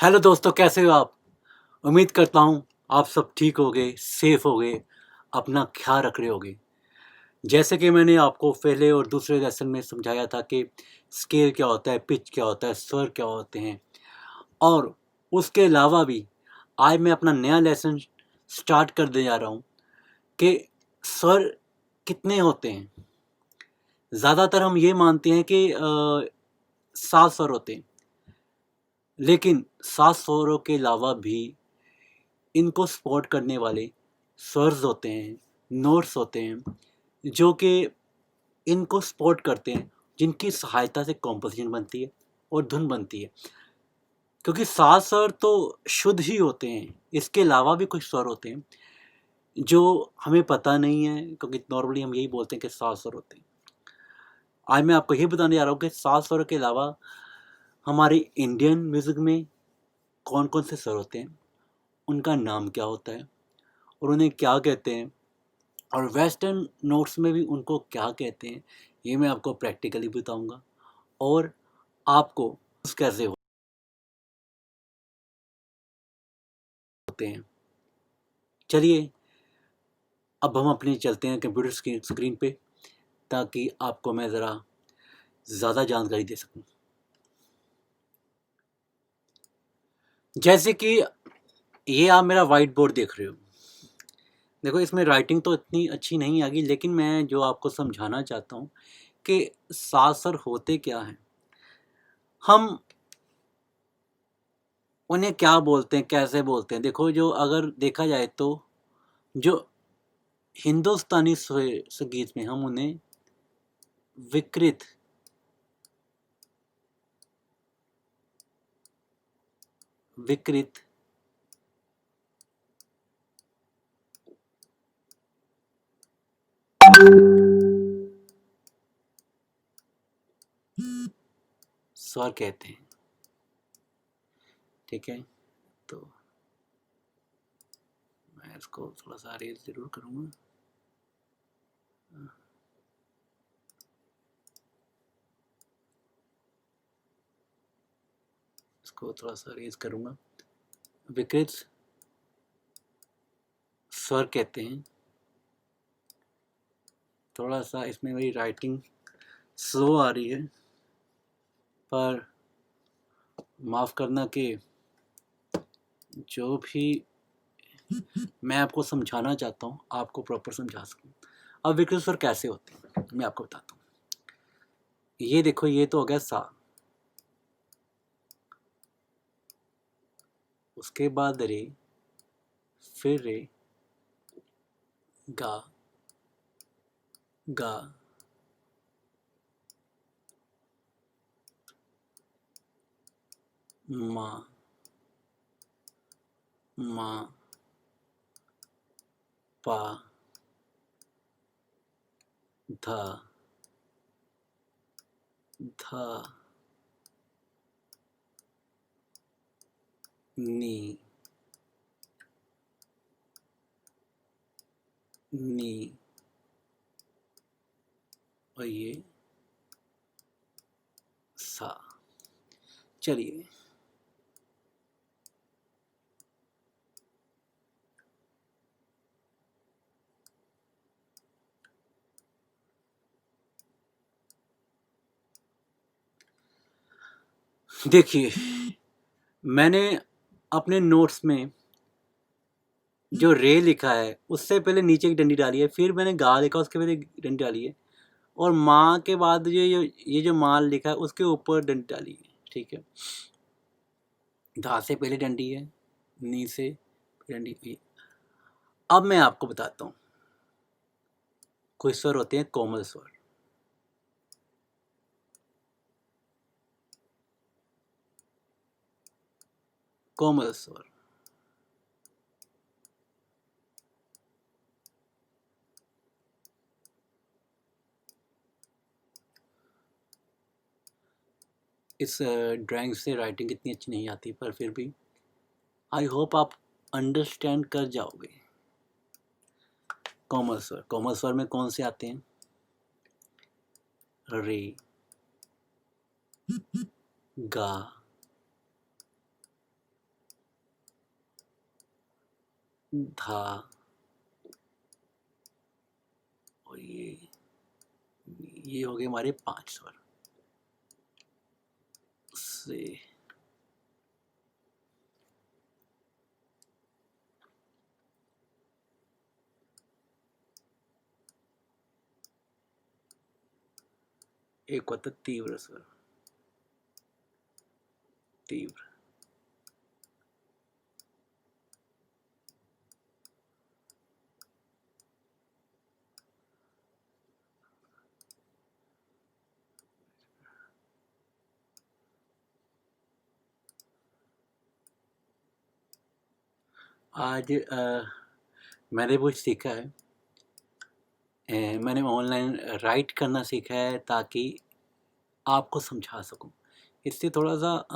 Hello दोस्तों, कैसे हो आप। उम्मीद करता हूँ आप सब ठीक होगे, सेफ होगे, अपना ख्याल रख रहे होगे। जैसे कि मैंने आपको पहले और दूसरे लेसन में समझाया था कि स्केल क्या होता है, पिच क्या होता है, स्वर क्या होते हैं, और उसके अलावा भी आज मैं अपना नया लेसन स्टार्ट कर दे जा रहा हूँ कि स्वर कितने होते हैं। ज़्यादातर हम ये मानते हैं कि 7 स्वर होते हैं, लेकिन 7 स्वरों के अलावा भी इनको सपोर्ट करने वाले स्वर्स होते हैं, नोट्स होते हैं, जो कि इनको सपोर्ट करते हैं, जिनकी सहायता से कॉम्पोजिशन बनती है और धुन बनती है। क्योंकि 7 स्वर तो शुद्ध ही होते हैं, इसके अलावा भी कुछ स्वर होते हैं जो हमें पता नहीं है, क्योंकि नॉर्मली हम यही बोलते हैं कि 7 स्वर होते हैं। आज मैं आपको ये बताने जा रहा हूँ कि 7 स्वरों के अलावा हमारे इंडियन म्यूज़िक में कौन कौन से स्वर होते हैं, उनका नाम क्या होता है और उन्हें क्या कहते हैं, और वेस्टर्न नोट्स में भी उनको क्या कहते हैं, ये मैं आपको प्रैक्टिकली बताऊंगा और आपको कैसे होते हैं। चलिए अब हम अपने चलते हैं कंप्यूटर स्क्रीन पे, ताकि आपको मैं ज़रा ज़्यादा जानकारी दे सकूं। जैसे कि ये आप मेरा वाइट बोर्ड देख रहे हो, देखो इसमें राइटिंग तो इतनी अच्छी नहीं आएगी, लेकिन मैं जो आपको समझाना चाहता हूँ कि 7 स्वर होते क्या हैं, हम उन्हें क्या बोलते हैं, कैसे बोलते हैं। देखो, जो अगर देखा जाए तो जो हिंदुस्तानी संगीत में हम उन्हें विकृत विकृत स्वर कहते हैं। ठीक है, तो मैं इसको थोड़ा सा अरेंज जरूर करूँगा। इसको थोड़ा सा अरेंज करूँगा। विकृत स्वर कहते हैं। थोड़ा सा इसमें मेरी राइटिंग स्लो आ रही है, पर माफ़ करना कि जो भी मैं आपको समझाना चाहता हूँ आपको प्रॉपर समझा सकूँ। अब विकृत स्वर कैसे होते हैं मैं आपको बताता हूँ। ये देखो, ये तो हो गया सा, उसके बाद रे, फिर रे, गा, गा, मा, मा, पा, धा, धा, नी, नी, और ये सा। चलिए देखिए, मैंने अपने नोट्स में जो रे लिखा है उससे पहले नीचे की डंडी डाली है, फिर मैंने गा लिखा उसके पहले डंडी डाली है, और माँ के बाद ये जो माँ लिखा है उसके ऊपर डंडी डाली है। ठीक है, धा से पहले डंडी है, नी से डंडी है। अब मैं आपको बताता हूँ, कुछ स्वर होते हैं कोमल स्वर। कोमल स्वर इस ड्राइंग से राइटिंग इतनी अच्छी नहीं आती, पर फिर भी आई होप आप अंडरस्टैंड कर जाओगे। कोमल स्वर में कौन से आते हैं? रे, गा, धा, और ये हो गए हमारे 5 स्वर से। एक होता तीव्र स्वर, तीव्र, आज मैंने वो सीखा है, मैंने ऑनलाइन राइट करना सीखा है ताकि आपको समझा सकूं। इससे थोड़ा सा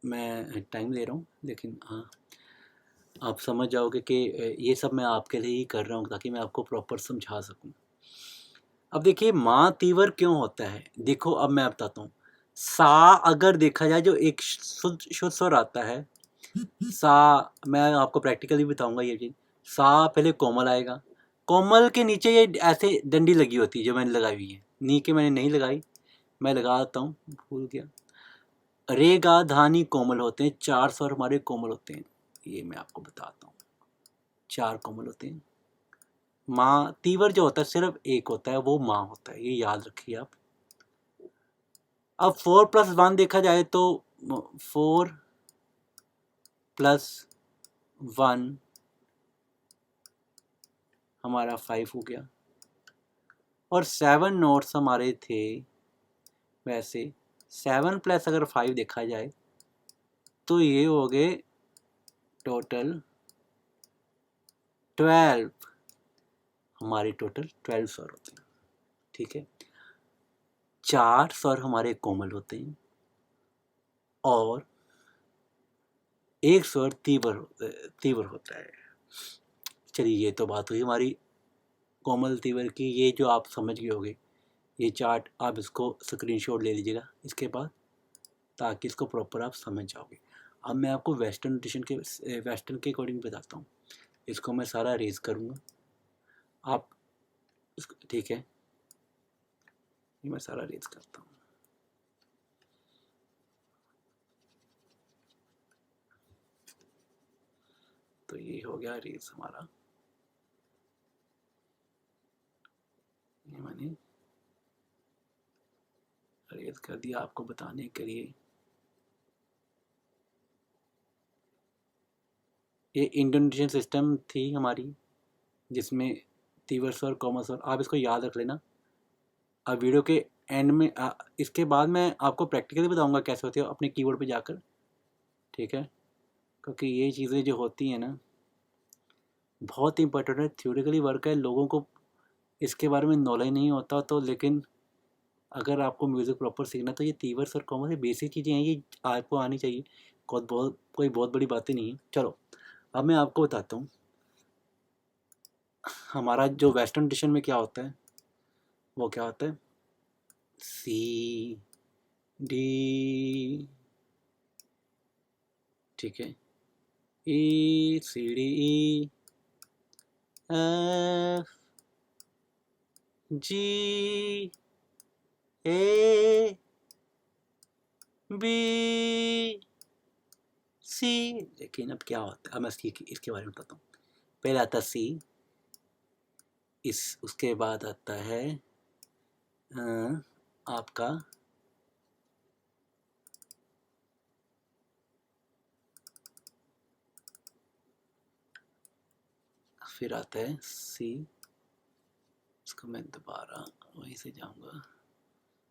मैं टाइम ले रहा हूँ, लेकिन आप समझ जाओगे कि ये सब मैं आपके लिए ही कर रहा हूँ ताकि मैं आपको प्रॉपर समझा सकूं। अब देखिए माँ तीवर क्यों होता है, देखो अब मैं बताता हूँ। सा अगर देखा जाए जो एक शुद्ध स्वर आता है, सा, मैं आपको प्रैक्टिकली बताऊंगा ये चीज़। सा पहले कोमल आएगा, कोमल के नीचे ये ऐसे डंडी लगी होती है जो मैंने लगाई हुई है, नी के मैंने नहीं लगाई, मैं लगा देता हूँ, भूल गया। रे गा धानी कोमल होते हैं, 4 स्वर हमारे कोमल होते हैं, ये मैं आपको बताता हूँ, 4 कोमल होते हैं। माँ तीवर जो होता है सिर्फ एक होता है, वो माँ होता है, ये याद रखिए आप। अब 4+1 देखा जाए तो 4+1 हमारा 5 हो गया, और 7 नोट्स हमारे थे, वैसे 7+ अगर 5 देखा जाए तो ये हो गए टोटल 12, हमारे टोटल 12 स्वर होते हैं, ठीक है। 4 स्वर हमारे कोमल होते हैं और एक स्वर तीव्र होता है। चलिए ये तो बात हुई हमारी कोमल तीव्र की, ये जो आप समझ गए होंगे, ये चार्ट आप इसको स्क्रीनशॉट ले लीजिएगा इसके बाद, ताकि इसको प्रॉपर आप समझ जाओगे। अब मैं आपको वेस्टर्न के अकॉर्डिंग बताता हूँ। इसको मैं सारा रेज करूँगा, आप ठीक है, ये मैं सारा रेज करता हूँ। तो ये हो गया रेज हमारा, ये मैंने रेज कर दिया आपको बताने के लिए। ये इंडोनेशियन सिस्टम थी हमारी, जिसमें तीव्र स्वर कोमल स्वर, आप इसको याद रख लेना। अब वीडियो के एंड में इसके बाद मैं आपको प्रैक्टिकली बताऊंगा कैसे होती है अपने कीबोर्ड पे जाकर, ठीक है, क्योंकि ये चीज़ें जो होती हैं ना बहुत इंपॉर्टेंट है। थ्योरेटिकली वर्क है, लोगों को इसके बारे में नॉलेज नहीं होता, तो लेकिन अगर आपको म्यूज़िक प्रॉपर सीखना तो ये तीव्र स्वर कोमल बेसिक चीज़ें हैं, ये आपको आनी चाहिए, कोई बहुत बड़ी बातें नहीं है। चलो अब मैं आपको बताता हूँ हमारा जो वेस्टर्न ट्रेडिशन में क्या होता है, वो क्या होता है, सी डी, ठीक है, E C D E F G A B C. लेकिन अब क्या होता है, अब मैं इसके बारे में बताता हूँ। पहले आता है सी, उसके बाद आता है आपका फिर आता है सी, इसको मैं दोबारा वहीं से जाऊंगा,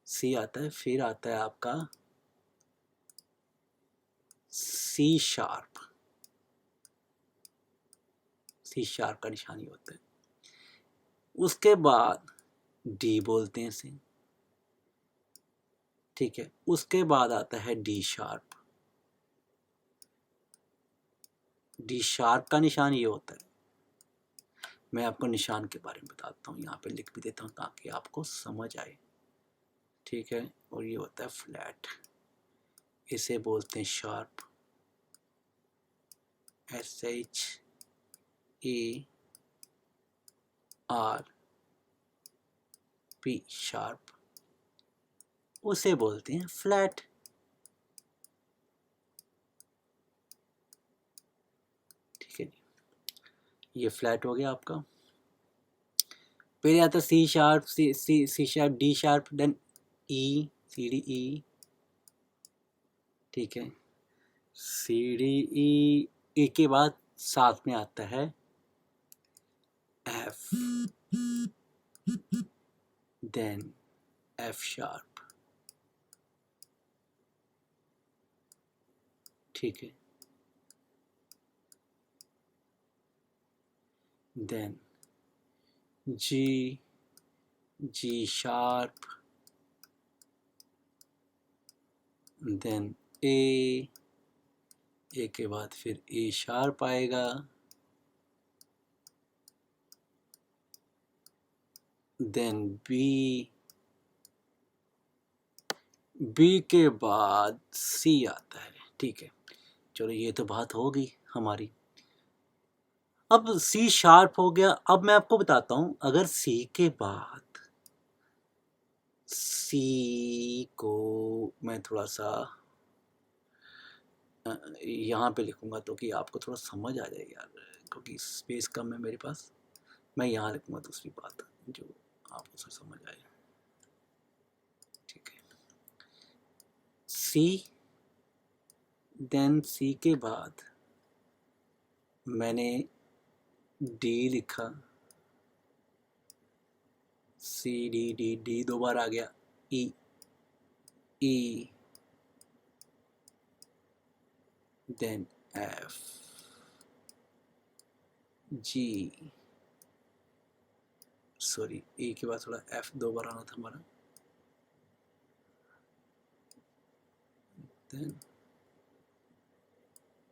सी आता है, फिर आता है आपका सी शार्प, सी शार्प का निशानी होता है। उसके बाद डी बोलते हैं इसे, ठीक है, उसके बाद आता है डी शार्प, डी शार्प का निशान ये होता है। मैं आपको निशान के बारे में बताता हूँ, यहाँ पे लिख भी देता हूँ ताकि आपको समझ आए, ठीक है। और ये होता है फ्लैट, इसे बोलते हैं sharp, SH A R P sharp, उसे बोलते हैं फ्लैट। ठीक है जी, ये फ्लैट हो गया आपका। पहले आता C sharp, C sharp, D sharp, then E, C D E. ठीक है, सी डी ई के बाद साथ में आता है एफ, देन एफ शार्प। ठीक है, देन जी, जी शार्प, देन ए के बाद फिर ए शार्प आएगा, देन बी के बाद सी आता है। ठीक है, चलो ये तो बात हो गई हमारी। अब सी शार्प हो गया। अब मैं आपको बताता हूं, अगर सी के बाद सी को मैं थोड़ा सा यहाँ पे लिखूंगा तो कि आपको थोड़ा समझ आ जाए यार, क्योंकि स्पेस कम है मेरे पास। मैं यहाँ लिखूंगा दूसरी बात जो आपको समझ आए। ठीक है, सी, देन सी के बाद मैंने डी लिखा, सी डी डी डी दो बार आ गया, ई ई, देन एफ जी, सॉरी ई के बाद थोड़ा एफ दो बार आना था हमारा, देन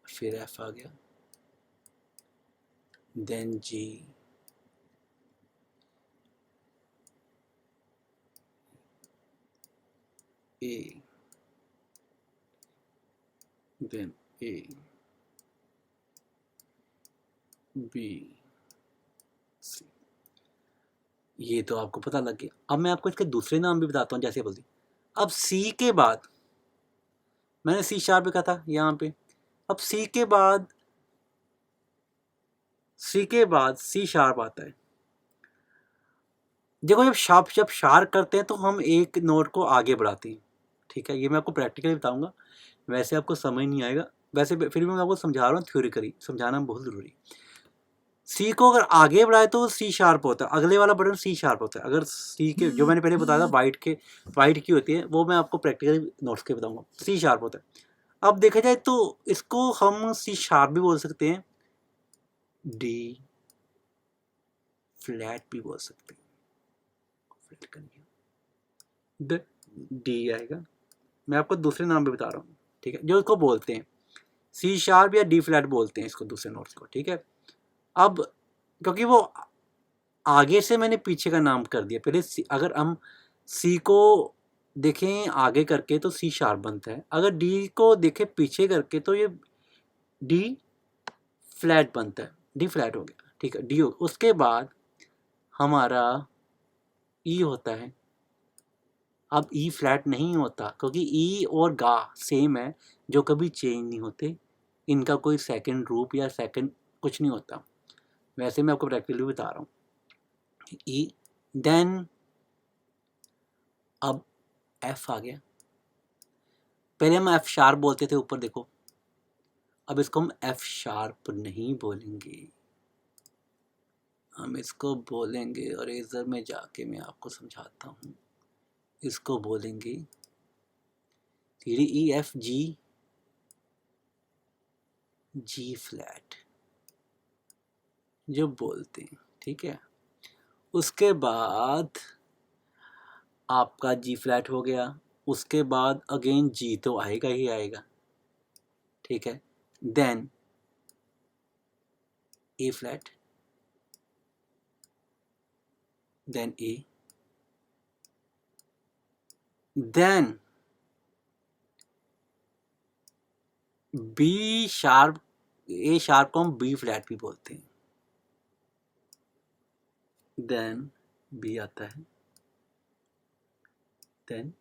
फिर एफ आ गया, देन जी, ए, देन ए, बी, सी। ये तो आपको पता लग गया। अब मैं आपको इसके दूसरे नाम भी बताता हूँ, जैसे बोलती। अब सी के बाद मैंने सी शार्प लिखा था यहाँ पे। अब सी के बाद सी शार्प आता है। देखो, जब शार्प करते हैं तो हम एक नोट को आगे बढ़ाते हैं। ठीक है, ये मैं आपको प्रैक्टिकली बताऊंगा, वैसे आपको समझ नहीं आएगा। वैसे फिर भी मैं आपको समझा रहा हूँ, थ्योरिकली समझाना बहुत ज़रूरी। सी को अगर आगे बढ़ाए तो सी शार्प होता है, अगले वाला बटन सी शार्प होता है। अगर सी के जो मैंने पहले बताया था वाइट की होती है, वो मैं आपको प्रैक्टिकली नोट्स के बताऊंगा। सी शार्प होता है। अब देखा जाए तो इसको हम सी शार्प भी बोल सकते हैं, डी फ्लैट भी बोल सकते हैं। डी आएगा। मैं आपको दूसरे नाम भी बता रहा हूँ। ठीक है, जो इसको बोलते हैं सी शार्प या डी फ्लैट बोलते हैं इसको, दूसरे नोट्स को। ठीक है, अब क्योंकि वो आगे से मैंने पीछे का नाम कर दिया। पहले अगर हम सी को देखें आगे करके तो सी शार्प बनता है, अगर डी को देखें पीछे करके तो ये डी फ्लैट बनता है, डी फ्लैट हो गया। ठीक है, डी हो। उसके बाद हमारा ई होता है। अब ई फ्लैट नहीं होता, क्योंकि ई और गा सेम है, जो कभी चेंज नहीं होते। इनका कोई सेकंड रूप या सेकंड कुछ नहीं होता। वैसे मैं आपको प्रैक्टिकली बता रहा हूँ। ई, देन अब एफ आ गया। पहले हम एफ शार्प बोलते थे, ऊपर देखो। अब इसको हम एफ शार्प नहीं बोलेंगे, हम इसको बोलेंगे, और इधर में जाके मैं आपको समझाता हूँ। इसको बोलेंगे ई एफ जी, जी फ्लैट जो बोलते हैं। ठीक है, उसके बाद आपका जी फ्लैट हो गया। उसके बाद अगेन जी तो आएगा ही आएगा। ठीक है, देन ए फ्लैट, देन ए, देन बी शार्प। ए शार्प को हम बी फ्लैट भी बोलते हैं। देन बी आता है, देन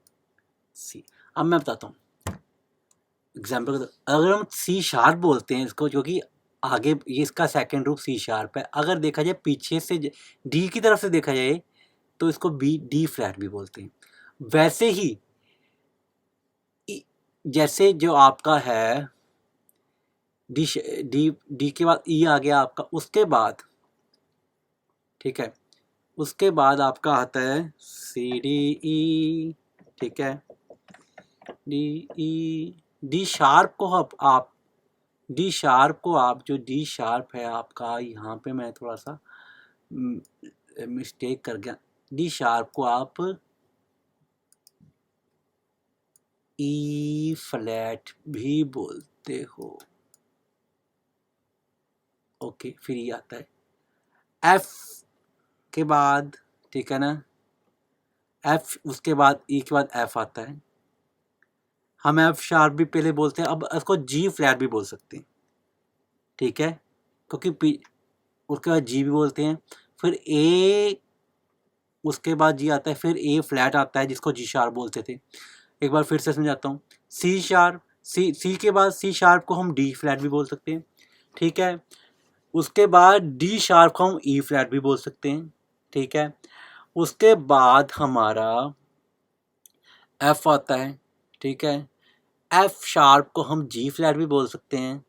सी। अब मैं बताता हूँ एग्जाम्पल। अगर हम सी शार्प बोलते हैं इसको, क्योंकि आगे ये इसका सेकंड रूप सी शार्प है, अगर देखा जाए पीछे से डी की तरफ से देखा जाए तो इसको बी डी फ्लैट भी बोलते हैं। वैसे ही जैसे जो आपका है डी डी डी के बाद ई आ गया आपका, उसके बाद ठीक है, उसके बाद आपका आता है सी डी ई, ठीक है, डी ई, डी शार्प को आप डी शार्प को आप जो डी शार्प है आपका, यहाँ पे मैं थोड़ा सा मिस्टेक कर गया, डी शार्प को आप ई फ्लैट भी बोलते हो। ओके, फिर ये आता है एफ के बाद, ठीक है ना, एफ उसके बाद ई के बाद एफ आता है। हम एफ शार्प भी पहले बोलते हैं, अब इसको जी फ्लैट भी बोल सकते हैं, ठीक है, क्योंकि उसके बाद जी भी बोलते हैं। फिर ए, उसके बाद जी आता है, फिर ए फ्लैट आता है जिसको जी शार्प बोलते थे। एक बार फिर से समझाता हूँ, सी शार्प, सी के बाद सी शार्प को हम डी फ्लैट भी बोल सकते हैं, ठीक है। उसके बाद डी शार्प को हम ई फ्लैट भी बोल सकते हैं, ठीक है। उसके बाद हमारा एफ आता है, ठीक है। एफ शार्प को हम जी फ्लैट भी बोल सकते हैं,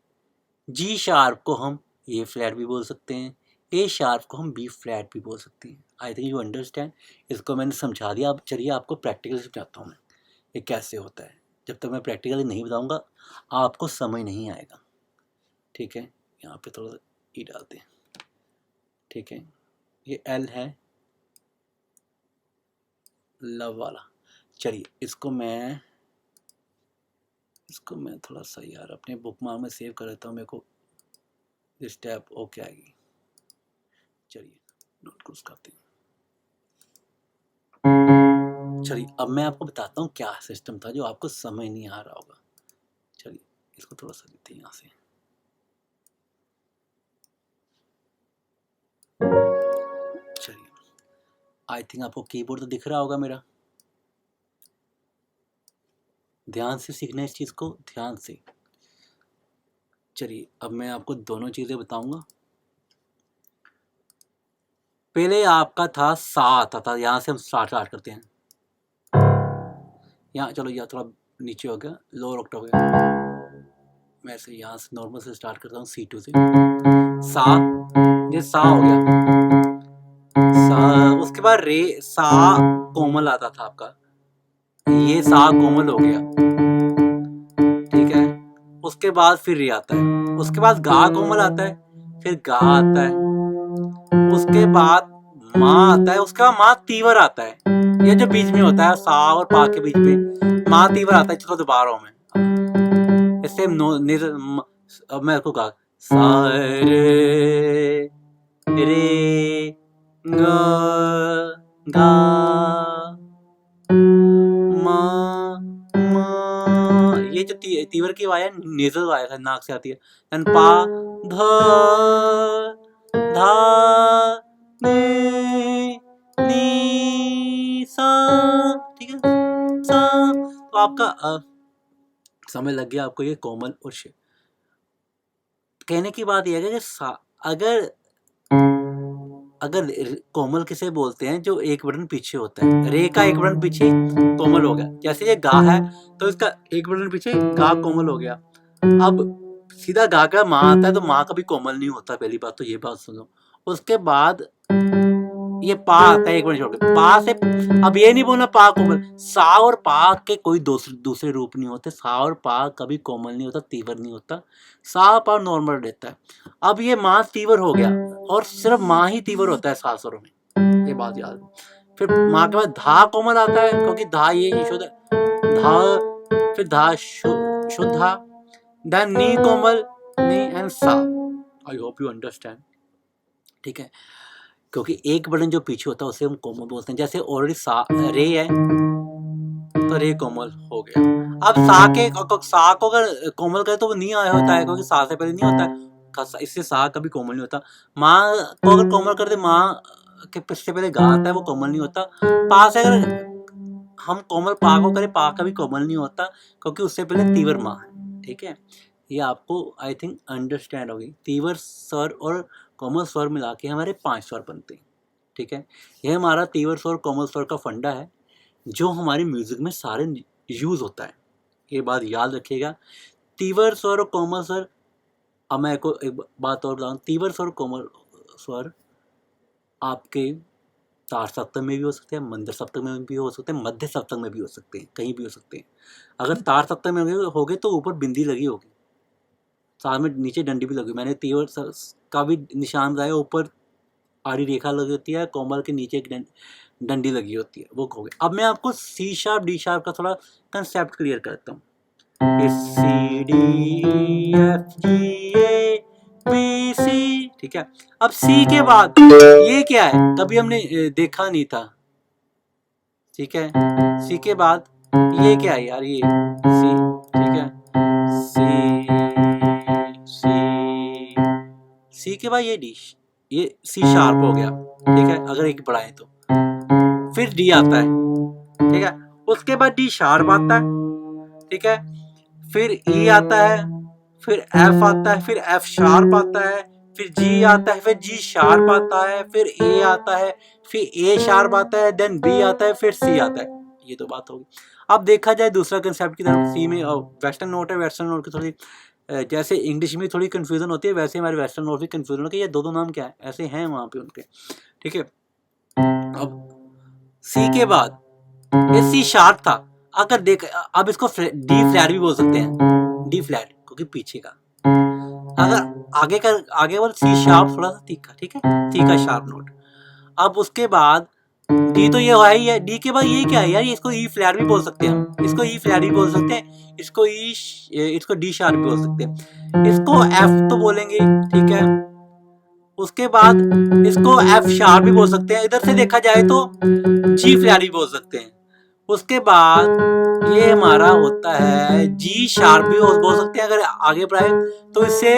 जी शार्प को हम ए फ्लैट भी बोल सकते हैं, ए शार्प को हम बी फ्लैट भी बोल सकते हैं। आई थिंक यू अंडरस्टैंड। इसको मैंने समझा दिया। अब चलिए आपको प्रैक्टिकली समझाता हूँ मैं ये कैसे होता है। जब तक मैं प्रैक्टिकली नहीं बताऊँगा आपको समझ नहीं आएगा, ठीक है। यहाँ पे थोड़ा सा ई डालते हैं, ठीक है। ये एल है लव वाला। चलिए इसको मैं थोड़ा सा यार अपने बुक मार्क में सेव कर लेता हूँ। मेरे को स्टेप ओके आएगी। चलिए नोट क्लोज करते हैं। चलिए अब मैं आपको बताता हूँ क्या सिस्टम था जो आपको समझ नहीं आ रहा होगा। चलिए इसको थोड़ा सा लेते हैं यहाँ से। चलिए आई थिंक आपको कीबोर्ड तो दिख रहा होगा मेरा। ध्यान से सीखना है इस चीज़ को, ध्यान से। चलिए अब मैं आपको दोनों चीज़ें बताऊंगा। पहले आपका था सा आता था, यहाँ से हम स्टार्ट करते हैं। यहाँ चलो यह थोड़ा नीचे हो गया, लोअर ऑक्टेव हो गया। मैं से यहाँ से नॉर्मल से स्टार्ट करता हूँ, C2 से। सा, ये सा हो गया सा। उसके बाद रे, सा कोमल आता था आपका, ये सा कोमल हो गया, ठीक है। उसके बाद फिर रे आता है, उसके बाद गा कोमल आता है, फिर गा आता है, उसके बाद माँ आता है, उसके बाद माँ तीवर आता है। ये जो बीच में होता है सा और पा के बीच में माँ तीवर आता है। चलो दोबारा में इससे अब मैं इसको गा, सा रे रे गा मा मा। ये जो तीवर की आवाज है नेजल आवाज है, नाक से आती है। एंड पा ध धा नी नी सा, ठीक है, सा। तो आपका समझ लग गया आपको ये कोमल और शिव। कहने की बात यह है कि अगर कोमल किसे बोलते हैं जो एक बटन पीछे होता है। रे का एक बटन पीछे कोमल हो गया, जैसे ये गा है तो इसका एक बटन पीछे गा कोमल हो गया। अब सीधा गा का माँ आता है तो माँ कभी कोमल नहीं होता, पहली बात तो ये बात सुनो। उसके बाद ये पा आता है एक बटन छोड़ के, पा से अब ये नहीं बोलना पा कोमल। सा और पा के कोई दूसरे रूप नहीं होते। सा और पा कभी कोमल नहीं होता, तीवर नहीं होता। सा पा नॉर्मल रहता है। अब ये माँ तीवर हो गया और सिर्फ माँ ही तीवर होता है सात स्वरों में, ये बात याद। फिर माँ के बाद धा कोमल आता है, क्योंकि धा ये शुद्ध धा, फिर धा शुद्धा, then knee Komal, knee and सा। आई होप यू अंडरस्टैंड, ठीक है। क्योंकि एक बटन जो पीछे होता है उसे हम कोमल बोलते हैं। जैसे ऑलरेडी सा रे है तो रे कोमल हो गया। अब सा को अगर कोमल करे तो वो नहीं आया होता है, क्योंकि सा से पहले नहीं होता है, इससे सा कभी कोमल नहीं होता। माँ को अगर कोमल कर दे, माँ के इससे पहले गा आता है वो कोमल नहीं होता। पा से अगर हम कोमल पा को करें, पा का भी कोमल नहीं होता, क्योंकि उससे पहले तीवर माँ है। ठीक है, ये आपको आई थिंक अंडरस्टैंड होगी। तीवर स्वर और कोमल स्वर मिला के हमारे 5 स्वर बनते हैं। ठीक है, यह हमारा तीवर स्वर कोमल स्वर का फंडा है, जो हमारी म्यूजिक में सारे यूज होता है। ये बात याद रखिएगा। तीवर स्वर और कोमल स्वर, अब मैं को एक बात और बताऊँ, तीवर स्वर कोमल स्वर आपके तार सप्तक में भी हो सकते हैं, मंद्र सप्तक में भी हो सकते हैं, मध्य सप्तक में भी हो सकते हैं, कहीं भी हो सकते हैं। अगर तार सप्तक में होगे तो ऊपर बिंदी लगी होगी, साथ में नीचे डंडी भी लगी। मैंने तीवर का भी निशान बताया, ऊपर आड़ी रेखा लगी होती है, कोमल के नीचे एक डंडी लगी होती है, वो हो गया। अब मैं आपको सी शार्प डी शार्प का थोड़ा कंसेप्ट क्लियर करता हूँ। C D F G A B C. ठीक है, अब सी के बाद ये क्या है, कभी हमने देखा नहीं था। ठीक है, सी के बाद ये क्या है यार, ये सी। ठीक है, सी सी सी के बाद ये डी, ये सी शार्प हो गया। ठीक है, अगर एक बढ़ाएं तो फिर डी आता है। ठीक है, उसके बाद डी शार्प आता है। ठीक है, फिर ई आता है, फिर एफ आता है, फिर एफ शार्प आता है, फिर जी आता है, फिर जी शार्प आता है, फिर ए आता है, फिर ए शार्प आता है, देन बी आता है, फिर सी आता है। ये तो बात होगी। अब देखा जाए दूसरा कंसेप्ट की तरफ, सी में वेस्टर्न नोट है। वेस्टर्न नोट की थोड़ी जैसे इंग्लिश में थोड़ी कंफ्यूजन होती है, वैसे हमारे वेस्टर्न नोट भी कंफ्यूजन होती है। ये दो नाम क्या है, ऐसे हैं वहाँ पे उनके। ठीक है, अब सी के बाद ये सी शार्प था। अगर देख, अब इसको डी फ्लैट भी बोल सकते हैं, डी फ्लैट, क्योंकि पीछे का। अगर आगे वाला सी शार्प थोड़ा सा तीखा। ठीक है, तीखा शार्प नोट। अब उसके बाद डी तो ये है ही है। डी के बाद ये क्या है यार, इसको ई फ्लैट भी बोल सकते हैं हम, इसको ई फ्लैट भी बोल सकते हैं, इसको डी शार्प भी बोल सकते हैं, इसको एफ तो बोलेंगे। ठीक है, उसके बाद इसको एफ शार्प भी बोल सकते हैं, इधर से देखा जाए तो जी फ्लैट भी बोल सकते हैं। उसके बाद ये हमारा होता है जी शार्प भी बोल सकते हैं, अगर आगे बढ़ाए तो इसे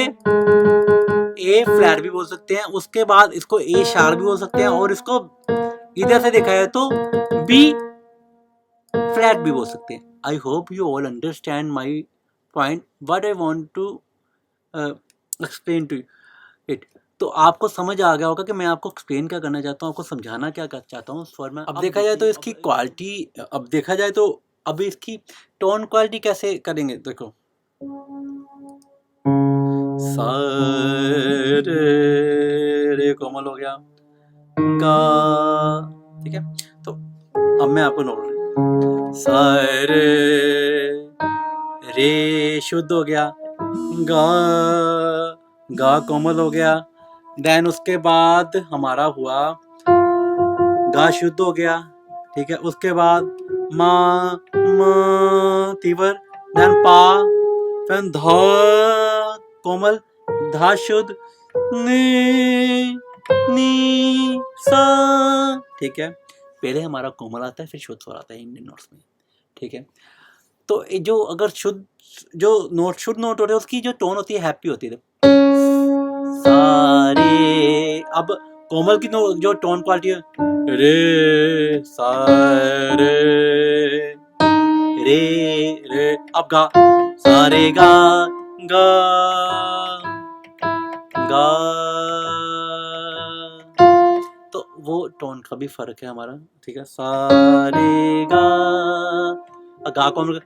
ए फ्लैट भी बोल सकते हैं। उसके बाद इसको ए शार्प भी बोल सकते हैं, और इसको इधर से देखा जाए तो बी फ्लैट भी बोल सकते हैं। I hope you all understand my point, what I want to explain to it. तो आपको समझ आ गया होगा कि मैं आपको एक्सप्लेन क्या करना चाहता हूँ, आपको समझाना क्या चाहता हूँ स्वर में। अब देखा जाए तो इसकी क्वालिटी, अब देखा जाए तो अब इसकी टोन क्वालिटी कैसे करेंगे, देखो सा रे कोमल हो गया, गा। ठीक है, तो अब मैं आपको नोट, सा रे शुद्ध हो गया, गा कोमल हो गया, देन उसके बाद हमारा हुआ गा शुद्ध हो गया। ठीक है, उसके बाद मा तीवर, देन पा, फिर धा कोमल, धा शुद्ध, नी सा। ठीक है, पहले हमारा कोमल आता है, फिर शुद्ध स्वर आता है इंडियन नोट्स में। ठीक है, तो जो अगर शुद्ध जो नोट शुद्ध नोट होते हैं उसकी जो टोन होती है हैप्पी होती है। सारे, अब कोमल की जो टोन क्वालिटी है रे सा रे रे, अब गा सा रे गा गा गा, तो वो टोन का भी फर्क है हमारा। ठीक है, सा रे गा कोमल,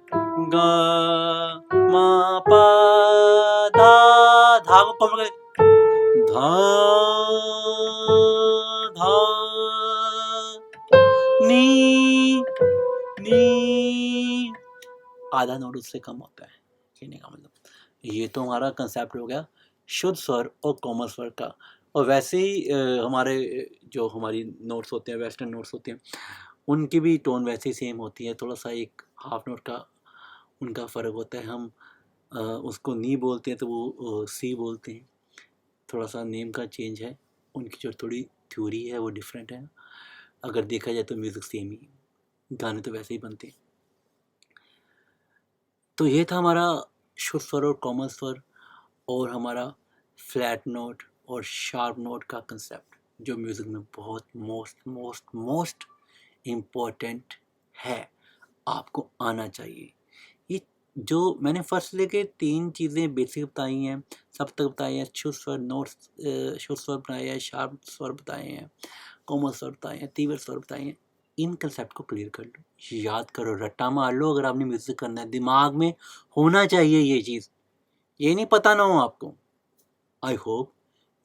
गा मा पा धा को कोमल, धा धा नी आधा नोट उससे कम होता है, कहने का मतलब। ये तो हमारा कंसेप्ट हो गया शुद्ध स्वर और कोमल स्वर का। और वैसे ही हमारे जो हमारी नोट्स होते हैं, वेस्टर्न नोट्स होते हैं, उनकी भी टोन वैसे ही सेम होती है। थोड़ा सा एक हाफ नोट का उनका फ़र्क होता है। हम उसको नी बोलते हैं तो वो सी बोलते हैं। थोड़ा सा नेम का चेंज है, उनकी जो थोड़ी थ्योरी है वो डिफरेंट है। अगर देखा जाए तो म्यूज़िक सेम ही, गाने तो वैसे ही बनते हैं। तो ये था हमारा शुद्ध स्वर और कोमल स्वर और हमारा फ्लैट नोट और शार्प नोट का कंसेप्ट। जो म्यूज़िक में बहुत मोस्ट मोस्ट मोस्ट इम्पोर्टेंट है, आपको आना चाहिए। ये जो मैंने फर्स्ट लेके 3 चीज़ें बेसिक बताई हैं, सप्तक बताए हैं, शुद्ध स्वर, नोट्स शुद्ध स्वर बताए हैं, शार्प स्वर बताए हैं, कोमल स्वर बताए हैं, तीव्र स्वर बताए हैं। इन कंसेप्ट को क्लियर कर लो, याद करो, रट्टा मार लो। अगर आपने म्यूज़िक करना है, दिमाग में होना चाहिए ये चीज़, ये नहीं पता ना हो आपको। आई होप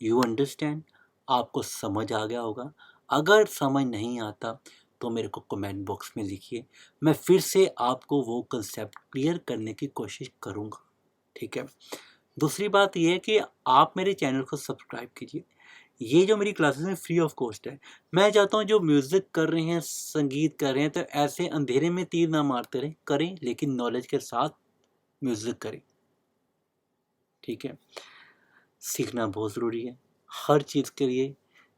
यू अंडरस्टैंड, आपको समझ आ गया होगा। अगर समझ नहीं आता तो मेरे को कमेंट बॉक्स में लिखिए, मैं फिर से आपको वो कंसेप्ट क्लियर करने की कोशिश करूँगा, ठीक है। दूसरी बात ये है कि आप मेरे चैनल को सब्सक्राइब कीजिए। ये जो मेरी क्लासेस में फ्री ऑफ कॉस्ट है। मैं चाहता हूँ जो म्यूज़िक कर रहे हैं, संगीत कर रहे हैं, तो ऐसे अंधेरे में तीर ना मारते रहें, करें लेकिन नॉलेज के साथ म्यूज़िक करें, ठीक है। सीखना बहुत ज़रूरी है, हर चीज़ के लिए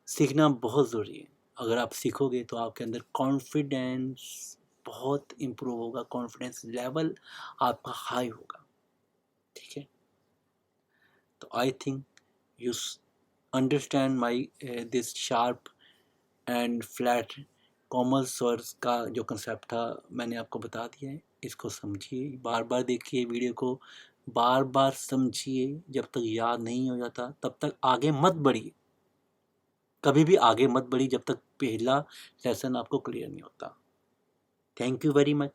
सीखना बहुत ज़रूरी है। अगर आप सीखोगे तो आपके अंदर कॉन्फिडेंस बहुत इम्प्रूव होगा, कॉन्फिडेंस लेवल आपका हाई होगा, ठीक है। तो I think you understand my this sharp and flat common स्वर्स का जो कंसेप्ट था, मैंने आपको बता दिया है। इसको समझिए, बार बार देखिए वीडियो को, बार बार समझिए। जब तक याद नहीं हो जाता तब तक आगे मत बढ़िए, कभी भी आगे मत बढ़िए जब तक पहला लेसन आपको क्लियर नहीं होता। Thank you very much.